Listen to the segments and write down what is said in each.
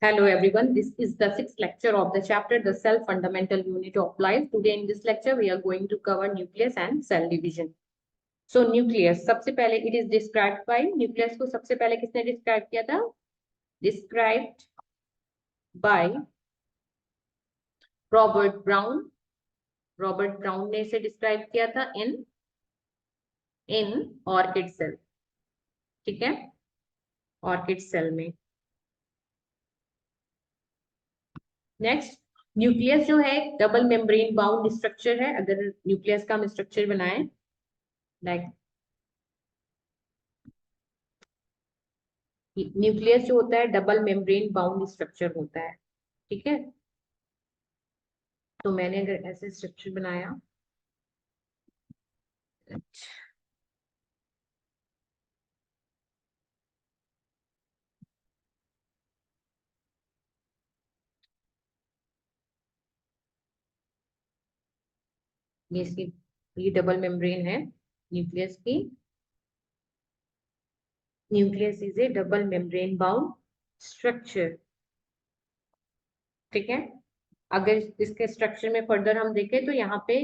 Hello everyone, this is the sixth lecture of the chapter The Cell Fundamental Unit of Life. Today in this lecture we are going to cover nucleus and cell division. So nucleus, सबसे पहले it is described by, nucleus को सबसे पहले किसने describe किया था? Described by Robert Brown. Robert Brown ने इसे describe किया था in orchid cell. ठीक है, orchid cell में. नेक्स्ट, न्यूक्लियस जो है डबल मेम्ब्रेन बाउंड स्ट्रक्चर है. अगर न्यूक्लियस का हम स्ट्रक्चर बनाए लाइक न्यूक्लियस जो होता है डबल मेम्ब्रेन बाउंड स्ट्रक्चर होता है. ठीक है, तो मैंने अगर ऐसे स्ट्रक्चर बनाया, ये डबल मेम्ब्रेन है न्यूक्लियस की. Nucleus is A double membrane bound structure. ठीक है, अगर इसके स्ट्रक्चर में फर्दर हम देखें तो यहाँ पे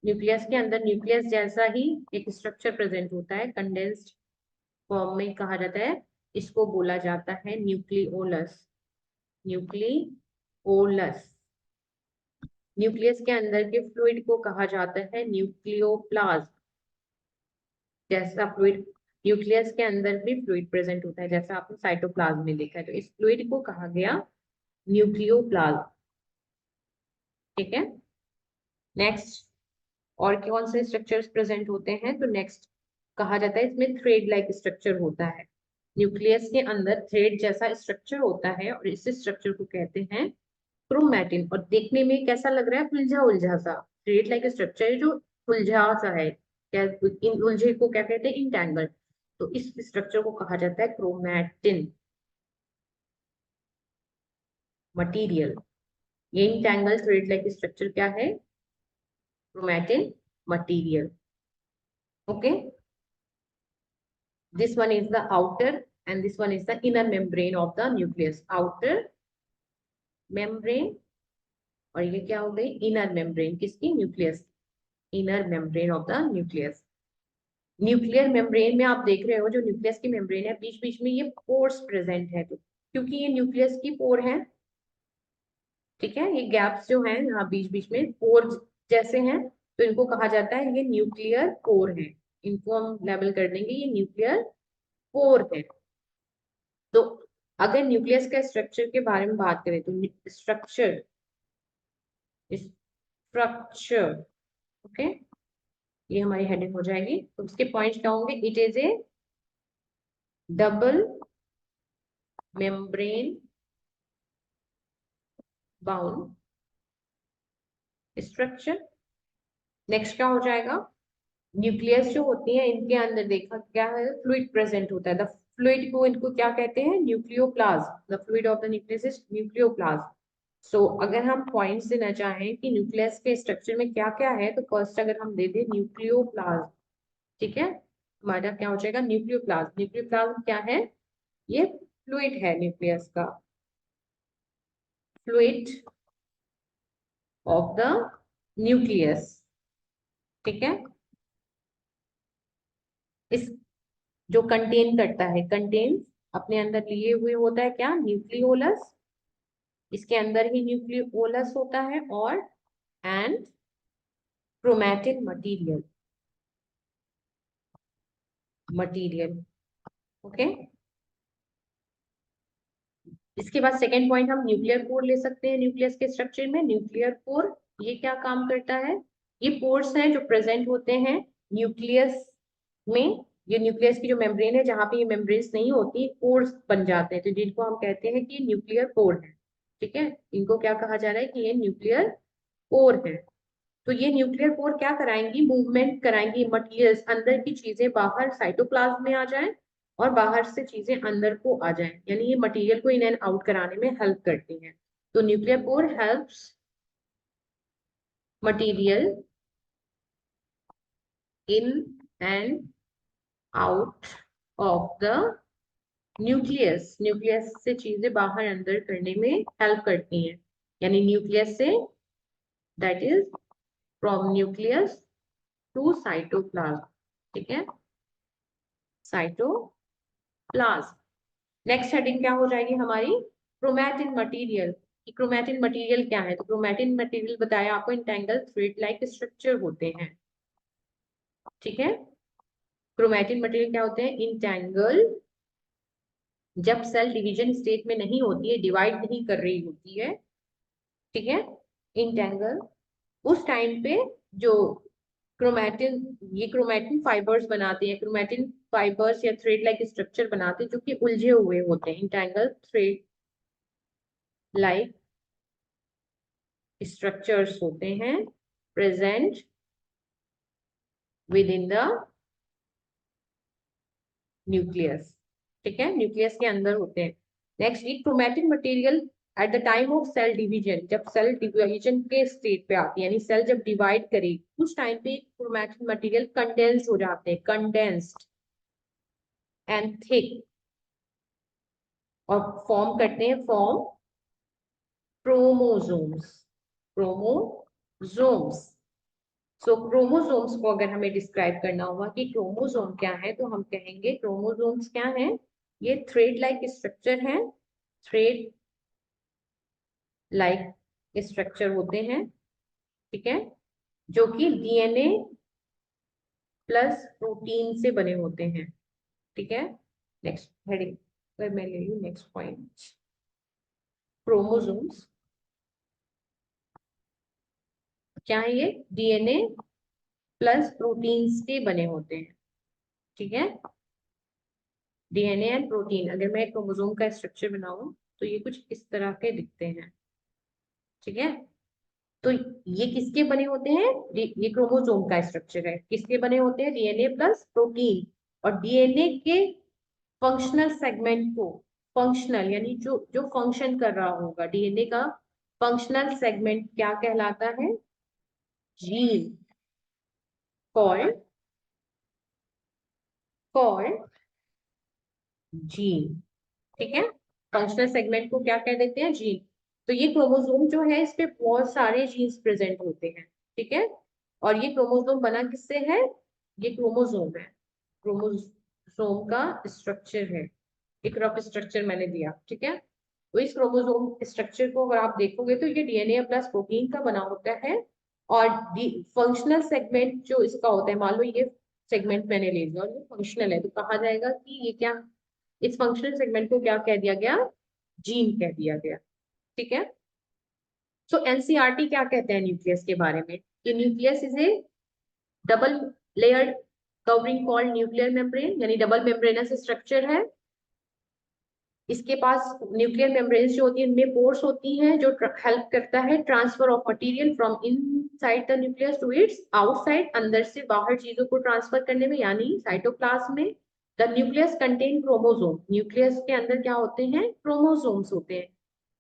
न्यूक्लियस के अंदर न्यूक्लियस जैसा ही एक स्ट्रक्चर प्रेजेंट होता है, कंडेंस्ड फॉर्म में कहा जाता है. इसको बोला जाता है न्यूक्लियोलस. न्यूक्लियोलस. न्यूक्लियस के अंदर के फ्लूइड को कहा जाता है न्यूक्लियोप्लाज्म. जैसा फ्लूइड न्यूक्लियस के अंदर भी फ्लूइड प्रेजेंट होता है, जैसा आपने साइटोप्लाज्म में देखा है, तो इस फ्लूइड को कहा गया न्यूक्लियोप्लाज्म. ठीक है, नेक्स्ट और कौन से स्ट्रक्चर्स प्रेजेंट होते हैं? तो नेक्स्ट कहा जाता है इसमें थ्रेड लाइक स्ट्रक्चर होता है. न्यूक्लियस के अंदर थ्रेड जैसा स्ट्रक्चर होता है और इस स्ट्रक्चर को कहते हैं क्रोमैटिन. और देखने में कैसा लग रहा है? उलझा उलझा सा. थ्रेड लाइक स्ट्रक्चर जो उलझा सा है, क्या इन उलझे को क्या कहते हैं? इंटैंगल. तो इस स्ट्रक्चर को कहा जाता है क्रोमैटिन मटेरियल. ये इंटैंगल थ्रेड लाइक स्ट्रक्चर क्या है? Chromatin material. Okay, this one is the outer and this one is the inner membrane of the nucleus. Outer membrane और ये क्या हो गई? Inner membrane. किसकी? Nucleus. Inner membrane of the nucleus. Nuclear membrane में आप देख रहे हो जो न्यूक्लियस की मेम्ब्रेन है, बीच बीच में ये पोर्स प्रेजेंट है. तो क्योंकि ये न्यूक्लियस की पोर है, ठीक है, ये गैप्स जो हैं यहाँ बीच बीच में पोर जैसे हैं, तो इनको कहा जाता है ये न्यूक्लियर पोर है. इनको हम लेबल कर देंगे ये न्यूक्लियर पोर है. तो अगर न्यूक्लियस के स्ट्रक्चर के बारे में बात करें तो स्ट्रक्चर ओके, ये हमारी हेडिंग हो जाएगी. तो उसके पॉइंट्स क्या होंगे? It is A double membrane bound structure. Next क्या हो जाएगा? न्यूक्लियस जो होती है इनके अंदर देखा क्या है? फ्लूइड प्रेजेंट होता है. द फ्लूइड को इनको क्या कहते हैं? Nucleoplasm. The fluid of the nucleus is nucleoplasm. So अगर हम पॉइंट्स देना चाहें कि न्यूक्लियस के स्ट्रक्चर में क्या क्या है, तो फर्स्ट अगर हम दे दें न्यूक्लियोप्लाज्म. ठीक है, हमारा क्या हो जाएगा? न्यूक्लियोप्लाज्म. न्यूक्लियोप्लाज्म क्या है? ये फ्लूइड है न्यूक्लियस का, फ्लूइड ऑफ द न्यूक्लियस. ठीक है, इस जो कंटेन करता है, कंटेन अपने अंदर लिए हुए होता है क्या? न्यूक्लियोलस. इसके अंदर ही न्यूक्लियोलस होता है और एंड क्रोमैटिन मटेरियल. ओके, इसके बाद सेकेंड पॉइंट हम न्यूक्लियर पोर ले सकते हैं. न्यूक्लियस के स्ट्रक्चर में न्यूक्लियर पोर ये क्या काम करता है? ये पोर्स हैं जो प्रेजेंट होते हैं न्यूक्लियस में. ये न्यूक्लियस की जो मेम्ब्रेन है, जहां पे ये मेम्ब्रेन्स नहीं होती, पोर्स बन जाते हैं, तो जिनको हम कहते हैं कि न्यूक्लियर पोर है. ठीक है, इनको क्या कहा जा रहा है? कि ये न्यूक्लियर पोर है. तो ये न्यूक्लियर पोर क्या कराएंगी? मूवमेंट कराएंगी मटीरियल्स, अंदर की चीजें बाहर साइटोप्लाज्म में आ जाएं और बाहर से चीजें अंदर को आ जाएं, यानी ये मटेरियल को इन एंड आउट कराने में हेल्प करती हैं. तो nuclear pore helps material in and out of the nucleus, nucleus से चीजें बाहर अंदर करने में हेल्प करती हैं, यानी न्यूक्लियस से, that is from nucleus to cytoplasm, ठीक है, साइटोप्लाज्म। नेक्स्ट हेडिंग क्या हो जाएगी हमारी, क्रोमैटिन मटेरियल। क्रोमैटिन मटेरियल क्या है, तो क्रोमैटिन मटेरियल बताया आपको, इंटेंगल थ्रेड लाइक स्ट्रक्चर होते हैं, ठीक है। क्रोमैटिन मटेरियल क्या होते हैं, इंटेंगल, जब सेल डिवीजन स्टेट में नहीं होती है, डिवाइड नहीं कर रही होती है, ठीक है, इंटेंगल, उस टाइम पे जो क्रोमैटिन, ये क्रोमैटिन फाइबर्स बनाते हैं, क्रोमैटिन फाइबर्स या थ्रेड लाइक स्ट्रक्चर बनाते हैं जो कि उलझे हुए होते हैं, इंटेंगल थ्रेड लाइक स्ट्रक्चर्स होते हैं present within the nucleus, ठीक है, न्यूक्लियस के अंदर होते हैं। नेक्स्ट, ये chromatin material at the time of cell division, जब सेल डिवीजन के स्टेट पे आती है, यानी सेल जब डिवाइड करे उस टाइम पे क्रोमैटिन मटेरियल कंडेंस हो जाते हैं, कंडेंस्ड एंड थिक, और फॉर्म करते हैं, फॉर्म क्रोमोसोम्स, क्रोमोसोम्स। सो क्रोमोसोम्स को अगर हमें डिस्क्राइब करना होगा कि क्रोमोसोम क्या है, तो हम कहेंगे क्रोमोसोम्स क्या है, ये थ्रेड लाइक स्ट्रक्चर है, थ्रेड लाइक स्ट्रक्चर होते हैं, ठीक है, जो कि डीएनए प्लस प्रोटीन से बने होते हैं, ठीक है। नेक्स्ट हेडिंग अगर मैं ले लूं, नेक्स्ट पॉइंट, क्रोमोसोम्स क्या है, ये डीएनए प्लस प्रोटीन से बने होते हैं, ठीक है, डीएनए एंड प्रोटीन। अगर मैं क्रोमोसोम का स्ट्रक्चर बनाऊं तो ये कुछ इस तरह के दिखते हैं, ठीक है। तो ये किसके बने होते हैं, ये क्रोमोसोम का स्ट्रक्चर है, किसके बने होते हैं, डीएनए प्लस प्रोटीन। और डीएनए के फंक्शनल सेगमेंट को, फंक्शनल यानी जो जो फंक्शन कर रहा होगा, डीएनए का फंक्शनल सेगमेंट क्या कहलाता है, जीन, कॉल्ड, कॉल्ड जीन, ठीक है। फंक्शनल सेगमेंट को क्या कह देते हैं, जीन। तो ये क्रोमोसोम जो है, इस पे बहुत सारे जीन्स प्रेजेंट होते हैं, ठीक है। और ये क्रोमोसोम बना किससे है, ये क्रोमोसोम है, क्रोमोसोम का स्ट्रक्चर है, एक रफ स्ट्रक्चर मैंने दिया, ठीक है। तो इस क्रोमोसोम स्ट्रक्चर को अगर आप देखोगे तो ये डीएनए प्लस प्रोटीन का बना होता है। और फंक्शनल सेगमेंट जो इसका होता है, मान लो ये सेगमेंट मैंने ले लिया और ये फंक्शनल है, तो कहा जाएगा कि ये क्या, इस फंक्शनल सेगमेंट को क्या कह दिया गया, जीन कह दिया गया, ठीक है। सो एनसीईआरटी क्या कहते हैं न्यूक्लियस के बारे में, कि nucleus is A double layered covering called nuclear membrane, यानी डबल मेम्ब्रेनस स्ट्रक्चर है। इसके पास न्यूक्लियर मेम्ब्रेन्स जो होती है, इनमें पोर्स होती हैं जो हेल्प करता है transfer of material from inside the nucleus to its outside, अंदर से बाहर चीजों को ट्रांसफर करने में, यानी साइटोप्लाज्म में। The nucleus contain chromosome, nucleus के अंदर क्या होते हैं, क्रोमोसोम्स होते हैं,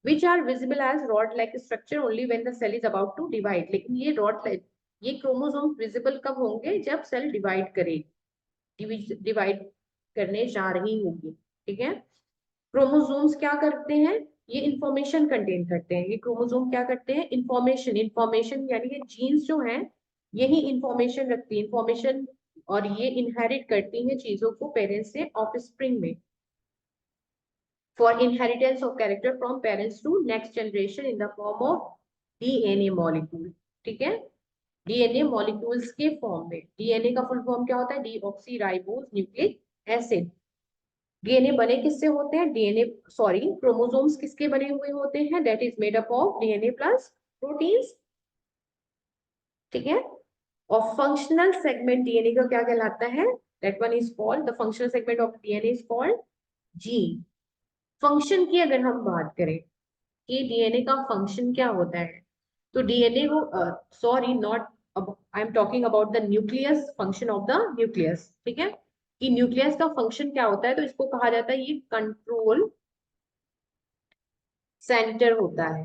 which are visible as rod like structure only when the cell is about to divide। लेकिन ये रॉड लाइक, ये क्रोमोसोम विजिबल कब होंगे, जब सेल डिवाइड करेगी, डिवाइड करने जा रही होगी, ठीक है। क्रोमोसोम्स क्या करते हैं, ये इंफॉर्मेशन कंटेन करते हैं, ये क्रोमोसोम क्या करते हैं, इंफॉर्मेशन, इंफॉर्मेशन यानी ये जीन्स जो हैं यही इंफॉर्मेशन रखती है, इंफॉर्मेशन, और ये इनहेरिट करती हैं चीजों को पेरेंट्स से ऑफस्प्रिंग में, for inheritance of character from parents to next generation in the form of DNA molecule, ठीक है, डीएनए मॉलिक्यूल्स के फॉर्म में। डीएनए का फुल फॉर्म क्या होता है, deoxyribose nucleic acid. DNA बने किससे होते हैं, डीएनए, सॉरी, क्रोमोसोम्स किसके बने हुए होते हैं, that is made up of DNA plus proteins, ठीक है। और फंक्शनल सेगमेंट डीएनए का क्या कहलाता है, that one is called, the functional segment of DNA is called gene. Function की अगर हम बात करें कि डीएनए का फंक्शन क्या होता है, तो डीएनए को, sorry not, I am talking about the nucleus, function of the nucleus, ठीक है, कि न्यूक्लियस का फंक्शन क्या होता है, तो इसको कहा जाता है, ये कंट्रोल सेंटर होता है,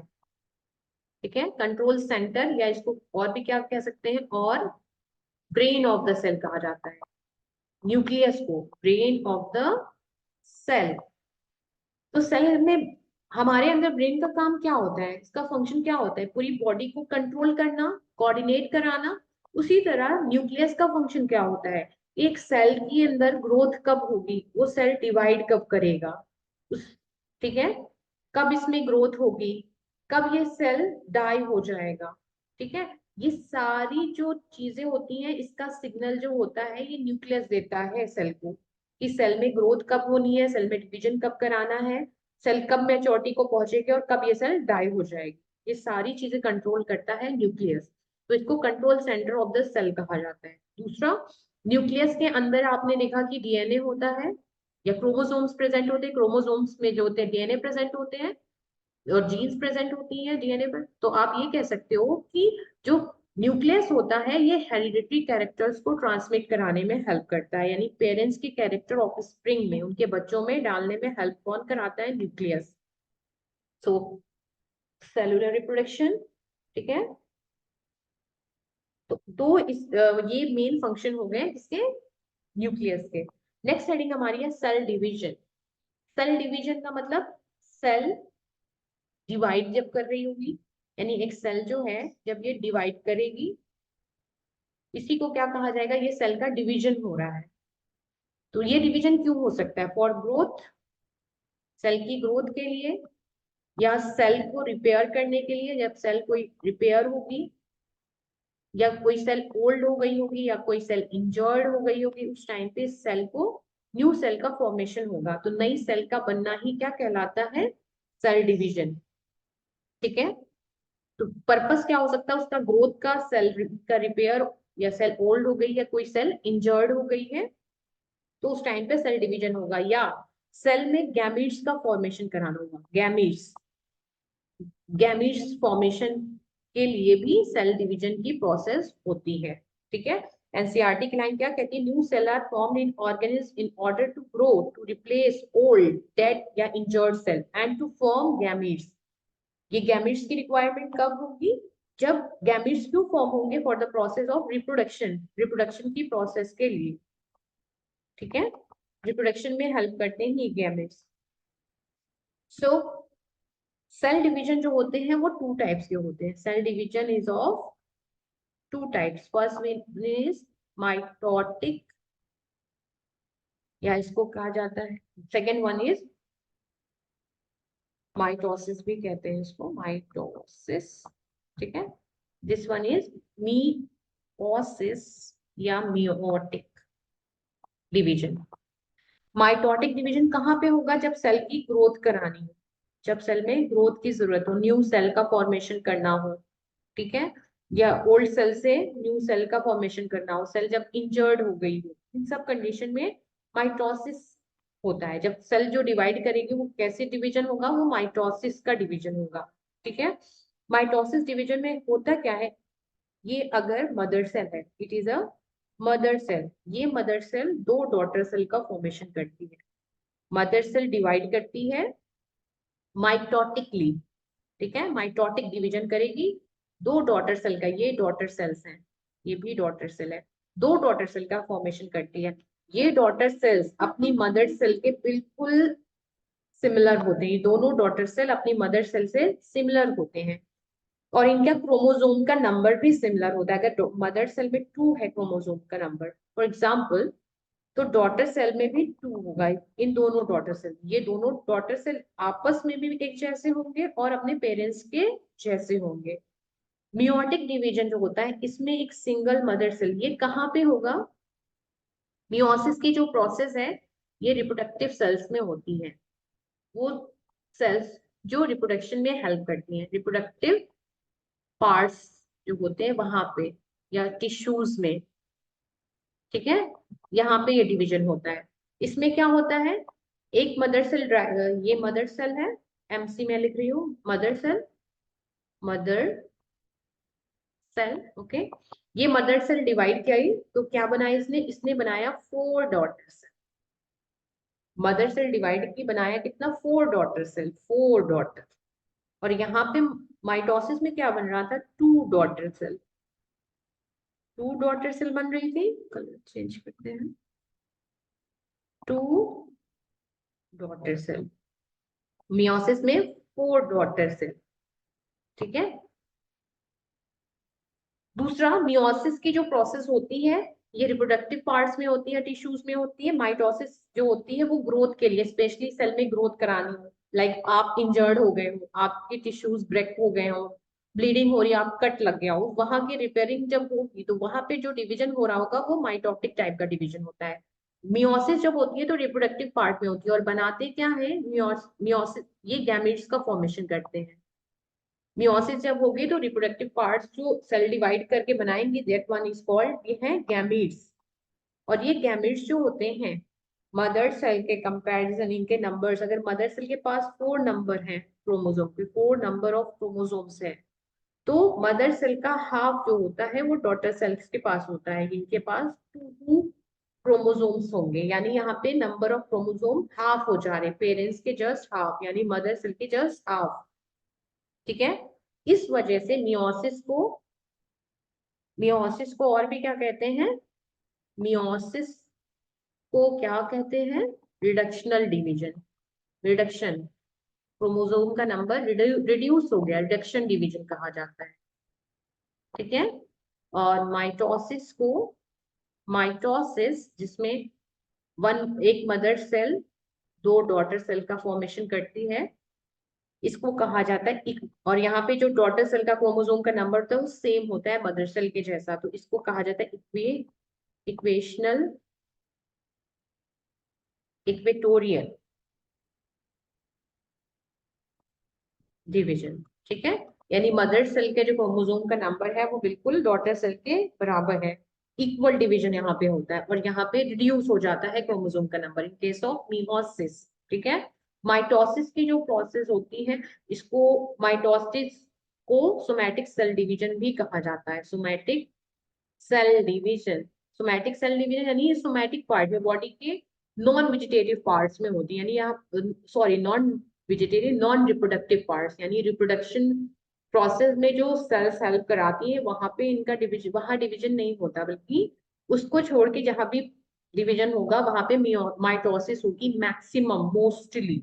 ठीक है, कंट्रोल सेंटर, या इसको और भी क्या कह सकते हैं, और ब्रेन ऑफ द सेल कहा जाता है, न्यूक्लियस को ब्रेन ऑफ द सेल, तो सेल में हमारे अंदर ब्रेन का काम क्या होता है, इसका फंक्शन क्या होता है, पूरी बॉडी को कंट्रोल करना, कोऑर्डिनेट कराना। उसी तरह न्यूक्लियस का फंक्शन क्या होता है, एक सेल के अंदर ग्रोथ कब होगी, वो सेल डिवाइड कब करेगा, उस, ठीक है, कब इसमें ग्रोथ होगी, कब ये सेल डाई हो जाएगा, ठीक है। ये सारी जो चीजें होती हैं, इसका सिग्नल जो होता है ये न्यूक्लियस देता है सेल को, कि सेल में ग्रोथ कब होनी है, सेल में डिवीजन कब कराना है, सेल कब मैच्योरिटी को पहुंचेगी और कब ये सेल डाई हो जाएगी। ये सारी चीजें कंट्रोल करता है न्यूक्लियस, तो इसको control centre of the cell कहा जाता है। दूसरा, न्यूक्लियस के अंदर आपने देखा कि डीएनए होता है या क्रोमोसोम्स प्रेजेंट होते हैं, क्रोमोसोम्स में जो होते हैं डीएनए प्रेजेंट होते हैं और जीन्स प्रेजेंट होती है डीएनए पर। तो आप ये कह सकते हो कि जो न्यूक्लियस होता है ये हेरिडिटरी कैरेक्टर्स को ट्रांसमिट कराने में हेल्प करता है, यानी पेरेंट्स के कैरेक्टर ऑफ स्प्रिंग में, उनके बच्चों में डालने में हेल्प कौन कराता है, न्यूक्लियस। सो सेलुलर रिप्रोडक्शन, ठीक है। तो ये मेन फंक्शन हो गए इसके, न्यूक्लियस के। नेक्स्ट हेडिंग हमारी है सेल डिवीजन। सेल डिवीजन का मतलब सेल डिवाइड जब कर रही होगी, यानी एक सेल जो है जब ये डिवाइड करेगी, इसी को क्या कहा जाएगा, ये सेल का डिवीजन हो रहा है। तो ये डिवीजन क्यों हो सकता है, फॉर ग्रोथ, सेल की ग्रोथ के लिए, या सेल को रिपेयर करने के लिए, जब सेल कोई रिपेयर होगी, या कोई सेल ओल्ड हो गई होगी, या कोई सेल इंजर्ड हो गई होगी, उस टाइम पे सेल को न्यू सेल का फॉर्मेशन होगा, तो नई सेल का बनना ही क्या कहलाता है, सेल डिवीजन, ठीक है। तो पर्पस क्या हो सकता है उसका, ग्रोथ का, सेल का रिपेयर, या सेल ओल्ड हो गई, या कोई सेल इंजर्ड हो गई है, तो उस टाइम पे सेल डिवीजन होगा। या सेल में गैमीट्स का फॉर्मेशन कराना होगा, गैमीट्स, गैमीट्स फॉर्मेशन के लिए भी सेल डिवीजन की प्रोसेस होती है, ठीक है। एनसीईआरटी की लाइन क्या कहती है, new cell are formed in organism in order to grow, to replace old, dead या injured cell and to form gametes. ये गैमीट्स की रिक्वायरमेंट कब होगी, जब गैमीट्स क्यों फॉर्म होंगे, for the process of reproduction, reproduction की प्रोसेस के लिए, ठीक है। रिप्रोडक्शन में हेल्प करते हैं ये गैमेट्स। सो सेल डिवीजन जो होते हैं वो टू टाइप्स के होते हैं, cell division is of two types, first one is mitotic, या इसको कहा जाता है, सेकेंड वन इज माइटोसिस भी कहते हैं इसको, माइटोसिस, ठीक है। दिस वन इज मीओसिस या मियोटिक डिवीजन। माइटोटिक डिवीजन कहाँ पे होगा, जब सेल की ग्रोथ करानी हो, जब सेल में ग्रोथ की जरूरत हो, न्यू सेल का फॉर्मेशन करना हो, ठीक है, या ओल्ड सेल से न्यू सेल का फॉर्मेशन करना हो, सेल जब इंजर्ड हो गई हो, इन सब कंडीशन में माइटोसिस होता है। जब सेल जो डिवाइड करेगी वो कैसे डिवीजन होगा, वो माइटोसिस का डिवीजन होगा, ठीक है। माइटोसिस डिवीजन में होता क्या है, ये अगर मदर सेल है, it is a mother cell, ये मदर सेल दो डॉटर सेल का फॉर्मेशन करती है, मदर सेल डिवाइड करती है माइटोटिकली, ठीक है, माइटोटिक डिवीजन करेगी, दो डॉटर सेल का, ये डॉटर सेल्स हैं, ये भी डॉटर सेल है, दो डॉटर सेल का फॉर्मेशन करती है। ये डॉटर सेल्स अपनी मदर सेल के बिल्कुल सिमिलर होते हैं, दोनों डॉटर सेल अपनी मदर सेल से सिमिलर होते हैं, और इनका क्रोमोसोम का नंबर भी सिमिलर होता है। अगर मदर सेल में 2 है क्रोमोसोम का नंबर फॉर एग्जाम्पल, तो डॉटर सेल में भी 2 होगा, इन दोनों डॉटर सेल, ये दोनों डॉटर सेल आपस में भी एक जैसे होंगे और अपने पेरेंट्स के जैसे होंगे। मियोटिक डिवीजन जो होता है इसमें एक सिंगल मदर सेल, ये कहाँ पे होगा, मियोसिस की जो प्रोसेस है ये रिप्रोडक्टिव सेल्स में होती है, वो सेल्स जो रिप्रोडक्शन में हेल्प करती हैं, रिप्रोडक्टिव पार्ट्स जो होते हैं वहां पे, या टिश्यूज में, ठीक है, यहाँ पे ये डिवीजन होता है। इसमें क्या होता है, एक मदर सेल, ये मदर सेल है, एमसी में लिख रही हूँ, mother cell, mother cell, okay. ये मदर सेल डिवाइड किया, तो क्या बनाया इसने, इसने बनाया 4 daughter cell, mother cell divide की बनाया कितना, 4 डॉटर सेल, 4 डॉटर, और यहाँ पे माइटोसिस में क्या बन रहा था, 2 डॉटर सेल, 2 डॉटर सेल बन रही थी, कलर चेंज करते हैं, 2 डॉटर सेल, मियोसिस में 4 डॉटर सेल, ठीक है। दूसरा, मियोसिस की जो प्रोसेस होती है ये रिप्रोडक्टिव पार्ट्स में होती है, टिश्यूज में होती है। माइटोसिस जो होती है वो ग्रोथ के लिए, स्पेशली सेल में ग्रोथ करानी हो, लाइक आप इंजर्ड हो गए हो, आपके टिश्यूज ब्रेक हो गए हो, ब्लीडिंग हो रही है, आप कट लग गया हो, वहां की रिपेयरिंग जब होगी तो वहां पे जो डिवीजन हो रहा होगा वो माइटोटिक टाइप का डिवीजन होता है। मियोसिस जब होती है तो रिप्रोडक्टिव पार्ट में होती है, और बनाते क्या है मियोसिस, ये गैमेट्स का फॉर्मेशन करते हैं। मियोसिस जब होगी तो रिप्रोडक्टिव पार्ट्स जो सेल डिवाइड करके बनाएंगे, दैट वन इज कॉल्ड, ये है गैमीट्स। और ये गैमीट्स जो होते हैं मदर सेल के कंपैरिजन, इनके नंबर्स, अगर मदर सेल के पास 4 नंबर हैं क्रोमोसोम के, 4 नंबर ऑफ क्रोमोसोम्स है, तो मदर सेल का हाफ जो होता है वो डॉटर सेल्स के पास होता है, इनके पास 2 क्रोमोसोम्स होंगे, यानी यहाँ पे नंबर ऑफ क्रोमोसोम हाफ हो जा रहे हैं, पेरेंट्स के जस्ट हाफ, यानी मदर सेल के जस्ट हाफ, ठीक है। इस वजह से मियोसिस को और भी क्या कहते हैं, मियोसिस को क्या कहते हैं, रिडक्शनल डिवीजन, रिडक्शन, क्रोमोसोम का नंबर रिड्यूस हो गया, रिडक्शन डिवीजन कहा जाता है, ठीक है। और माइटोसिस जिसमें एक मदर सेल 2 डॉटर सेल का फॉर्मेशन करती है, इसको कहा जाता है और यहाँ पे जो डॉटर सेल का क्रोमोसोम का नंबर होता है वो सेम होता है मदर सेल के जैसा, तो इसको कहा जाता है इक्वेशनल, इक्वेटोरियल डिवीजन, ठीक है। यानी मदर सेल के जो क्रोमोसोम का नंबर है वो बिल्कुल डॉटर सेल के बराबर है, इक्वल डिवीजन यहाँ पे होता है, और यहाँ पे रिड्यूस हो जाता है क्रोमोसोम का number in case of meiosis, ठीक है। माइटोसिस की जो प्रोसेस होती है, इसको माइटोसिस को सोमैटिक सेल डिवीजन भी कहा जाता है, somatic cell division. Somatic cell division यानी ये सोमैटिक पार्ट में, बॉडी के नॉन वेजिटेटिव पार्ट्स में होती है, यानी आप, sorry, non vegetative, non reproductive parts, यानी रिप्रोडक्शन प्रोसेस में जो सेल्स हेल्प कराती है वहां पे इनका डिवीजन, वहां डिवीजन नहीं होता, बल्कि उसको छोड़ के जहां भी डिवीजन होगा वहां पे माइटोसिस होगी मैक्सिमम, मोस्टली,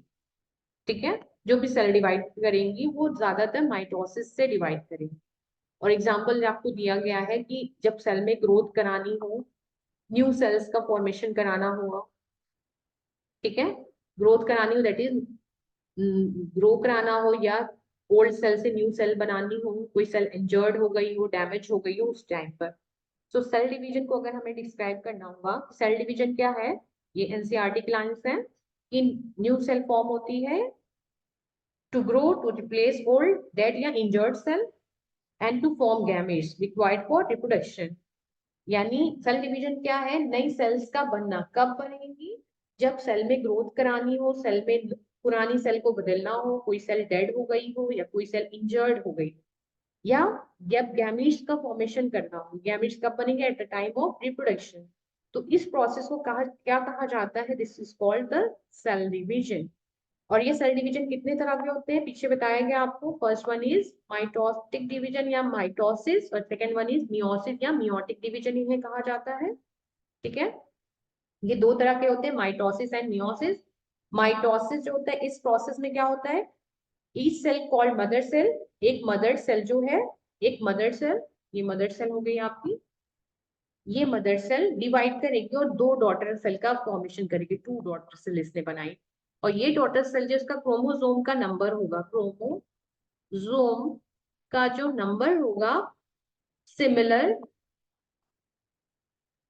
ठीक है। जो भी सेल डिवाइड करेंगी वो ज्यादातर माइटोसिस से डिवाइड करेंगी। और एग्जाम्पल आपको दिया गया है कि जब सेल में ग्रोथ करानी हो, न्यू सेल्स का फॉर्मेशन कराना हो, ठीक है, ग्रोथ करानी हो, दैट इज ग्रो कराना हो, या ओल्ड सेल से न्यू सेल बनानी हो, कोई सेल इंजर्ड हो गई हो, डैमेज हो गई हो उस टाइम पर। सो सेल डिवीजन को अगर हमें डिस्क्राइब करना होगा, सेल डिवीजन क्या है, ये एनसीईआरटी की लाइंस है कि न्यू सेल फॉर्म होती है to grow, to replace old, dead या injured cell, and to form gametes required for reproduction. यानी सेल डिवीजन क्या है, नई सेल्स का बनना, कब बनेगी, जब सेल में ग्रोथ करानी हो, सेल में पुरानी सेल को बदलना हो, कोई सेल डेड हो गई हो या कोई सेल इंजर्ड हो गई, या जब गैमीट्स का फॉर्मेशन करना हो, गैमीट्स कब बनेंगे, at the time of reproduction. तो इस प्रोसेस को क्या कहा जाता है, this is called the cell division. और ये सेल डिवीजन कितने तरह के होते हैं पीछे बताया गया आपको, first one is mitotic division या माइटोसिस, और सेकेंड वन इज मियोसिस या मियोटिक डिवीजन इन्हें कहा जाता है, ठीक है। ये 2 तरह के होते हैं, माइटोसिस एंड मियोसिस। माइटोसिस जो होता है, इस प्रोसेस में क्या होता है, each cell called mother cell, एक मदर सेल जो है, एक मदर सेल, ये मदर सेल हो गई आपकी, ये मदर सेल डिवाइड करेगी और 2 डॉटर सेल का फॉर्मेशन करेगी, 2 डॉटर सेल इसने बनाई। और ये डॉटर सेल जिसका क्रोमोसोम का नंबर होगा, क्रोमोसोम का जो नंबर होगा, सिमिलर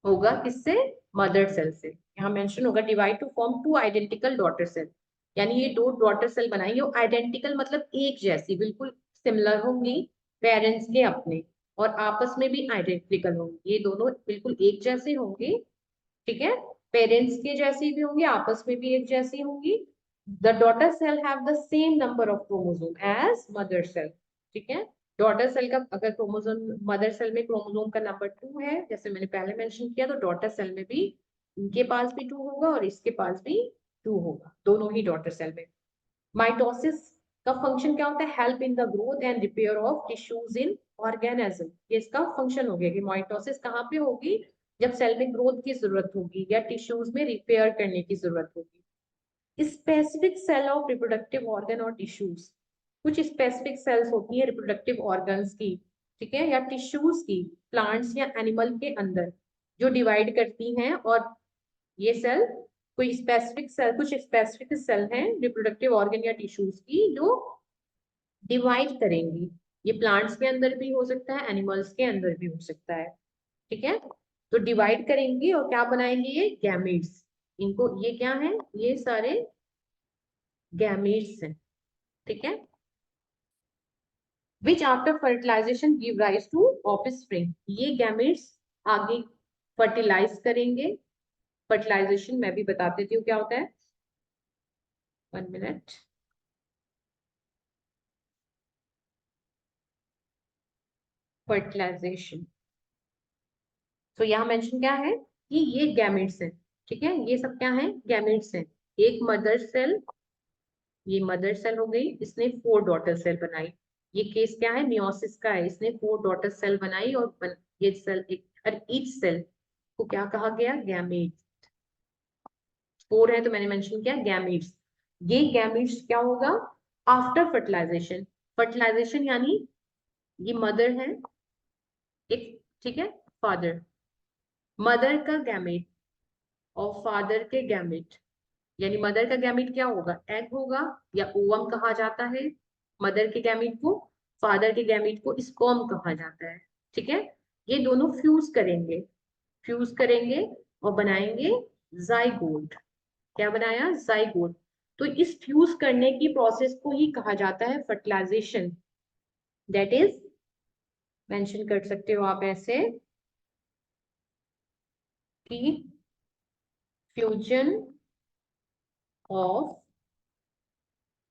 होगा किससे, मदर सेल से। यहाँ मेंशन होगा divide to form 2 identical daughter cell, यानी ये 2 डॉटर सेल बनाएंगे, और आइडेंटिकल मतलब एक जैसी, बिल्कुल सिमिलर होंगी पेरेंट्स के अपने, और आपस में भी आइडेंटिकल होंगी, ये दोनों बिल्कुल एक जैसे होंगे, ठीक है। पेरेंट्स के जैसी भी होंगी, आपस में भी एक जैसी होंगी। The daughter cell have the same number of chromosome as mother cell, ठीक है। डॉटर सेल का अगर क्रोमोसोम, मदर सेल में क्रोमोसोम का नंबर 2 है, जैसे मैंने पहले मेंशन किया, तो डॉटर सेल में भी, इनके पास भी 2 होगा और इसके पास भी 2 होगा, दोनों ही डॉटर सेल में। माइटोसिस का फंक्शन क्या होता है, help in the growth and repair of tissues in organism, ये इसका फंक्शन हो गया कि माइटोसिस कहाँ पे होगी, जब सेल में ग्रोथ की जरूरत होगी या टिश्यूज में रिपेयर करने की जरूरत होगी। Specific cell of reproductive organ और टिश्यूज, कुछ स्पेसिफिक सेल्स होती है रिप्रोडक्टिव ऑर्गन्स की, ठीक है, या टिश्यूज की, प्लांट्स या एनिमल के अंदर, जो डिवाइड करती हैं। और ये सेल कोई स्पेसिफिक सेल, कुछ स्पेसिफिक सेल हैं रिप्रोडक्टिव ऑर्गन या टिश्यूज की जो डिवाइड करेंगी। ये प्लांट्स के अंदर भी हो सकता है, एनिमल्स के अंदर भी हो सकता है, ठीक है। तो डिवाइड करेंगी और क्या बनाएंगे, ये गैमीट्स। इनको, ये क्या है, ये सारे गैमीट्स हैं, ठीक है। Which after fertilization give rise to offspring, ये गैमीट्स आगे फर्टिलाइज करेंगे। फर्टिलाइजेशन मैं भी बता देती हूँ क्या होता है, 1 मिनट। फर्टिलाइजेशन, तो यहाँ मेंशन क्या है कि ये गैमेट्स हैं, ठीक है, ये सब क्या है, गैमेट्स हैं। एक मदर सेल, ये मदर सेल हो गई, इसने 4 डॉटर सेल बनाई। ये केस क्या है, मियोसिस का है, इसने 4 डॉटर सेल बनाई और ये सेल एक, और ईच सेल को क्या कहा गया, गैमेट। 4 है तो मैंने मेंशन किया गैमेट्स। ये गैमेट्स क्या होगा, आफ्टर फर्टिलाइजेशन। फर्टिलाइजेशन यानी ये मदर है एक, ठीक है, फादर, मदर का गैमेट और फादर के गैमेट, यानी मदर का गैमेट क्या होगा, एग होगा या ओवम कहा जाता है मदर के गैमेट को, फादर के गैमेट को स्पर्म कहा जाता है, ठीक है। ये दोनों फ्यूज करेंगे, फ्यूज करेंगे और बनाएंगे जाइगोट। क्या बनाया, जाइगोट। तो इस फ्यूज करने की प्रोसेस को ही कहा जाता है फर्टिलाइजेशन। दैट इज, मेंशन कर सकते हो आप ऐसे कि fusion of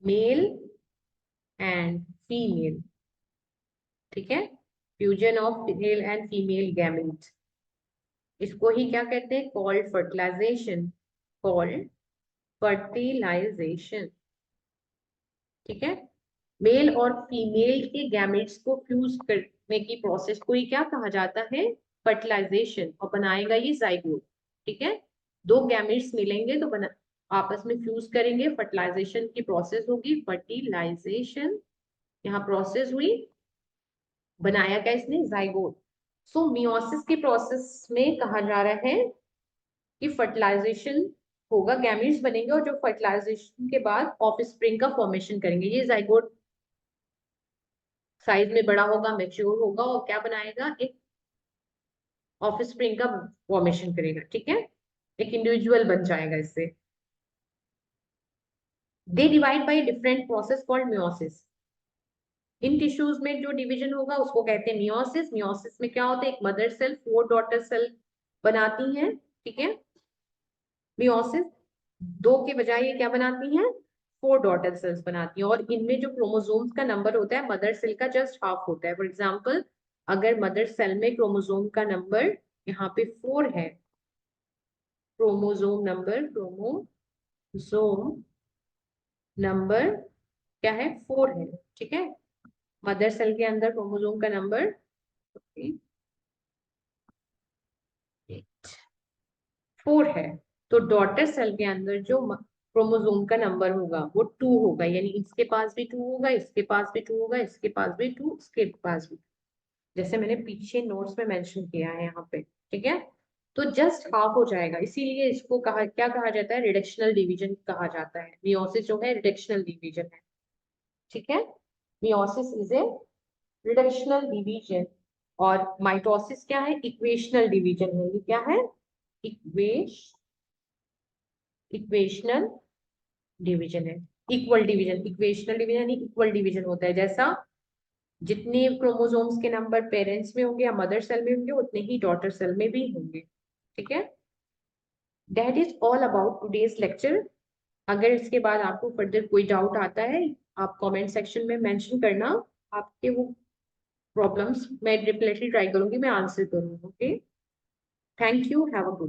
male and female, ठीक है, fusion of male and female gametes, इसको ही क्या कहते हैं, कॉल्ड फर्टिलाइजेशन, कॉल्ड फर्टिलाइजेशन, ठीक है। मेल और फीमेल के गैमेट्स को फ्यूज करने की प्रोसेस को ही क्या कहा जाता है, फर्टिलाइजेशन, और बनाएगा ये जाइगोट, ठीक है। दो गैमेट्स मिलेंगे तो बना, आपस में फ्यूज करेंगे, फर्टिलाइजेशन की प्रोसेस होगी, फर्टिलाइजेशन यहाँ प्रोसेस हुई, बनाया क्या इसने, जाइगोट। सो मियोसिस के प्रोसेस में कहा जा रहा है कि फर्टिलाइजेशन होगा, गैमेट्स बनेंगे और जो फर्टिलाइजेशन के बाद ऑफस्प्रिंग का फॉर्मेशन करेंगे। ये जाइगोट साइज में बड़ा होगा, मैच्योर होगा और क्या बनाएगा, एक ऑफस्प्रिंग का फॉर्मेशन करेगा, ठीक है, एक इंडिविजुअल बन जाएगा इससे। They divide by different process called meiosis. In tissues में जो डिवीजन होगा उसको कहते हैं मियोसिस। मियोसिस में क्या होता है, एक मदर सेल 4 डॉटर सेल बनाती है, ठीक है। मियोसिस 2 के बजाय ये क्या बनाती हैं, 4 डॉटर सेल्स बनाती हैं, और इनमें जो क्रोमोसोम्स का नंबर होता है मदर सेल का जस्ट हाफ होता है। फॉर एग्जाम्पल, अगर मदर सेल में क्रोमोसोम का नंबर यहाँ पे 4 है, क्रोमोसोम नंबर, क्रोमोसोम नंबर क्या है, 4 है, ठीक है। मदर सेल के अंदर क्रोमोसोम का नंबर 4 है, तो डॉटर सेल के अंदर जो क्रोमोसोम का नंबर होगा वो 2 होगा, यानी इसके पास भी 2 होगा, इसके पास भी 2 होगा, इसके पास भी 2, इसके पास भी, जैसे मैंने पीछे नोट्स में मेंशन किया है यहाँ पे, ठीक है। तो जस्ट हाफ हो जाएगा, इसीलिए इसको कहा, क्या कहा जाता है, रिडक्शनल डिवीजन कहा जाता है। मियोसिस जो है रिडक्शनल डिवीजन है, ठीक है। Meiosis is a reductional division, और माइटोसिस क्या है, इक्वेशनल डिवीजन है। ये क्या है, इक्वेश इक्वेशनल डिवीजन है। इक्वल डिवीजन, इक्वेशनल डिवीजन यानी इक्वल डिवीजन होता है, जैसा जितने क्रोमोसोम्स के नंबर पेरेंट्स में होंगे या मदर सेल में होंगे उतने ही डॉटर सेल में भी होंगे, ठीक है। That is all about today's lecture. अगर इसके बाद आपको फर्दर कोई डाउट आता है, आप कमेंट सेक्शन में मेंशन करना, आपके वो प्रॉब्लम्स मैं डेफिनेटली ट्राई करूंगी, मैं आंसर करूंगी, okay. Thank you, have a good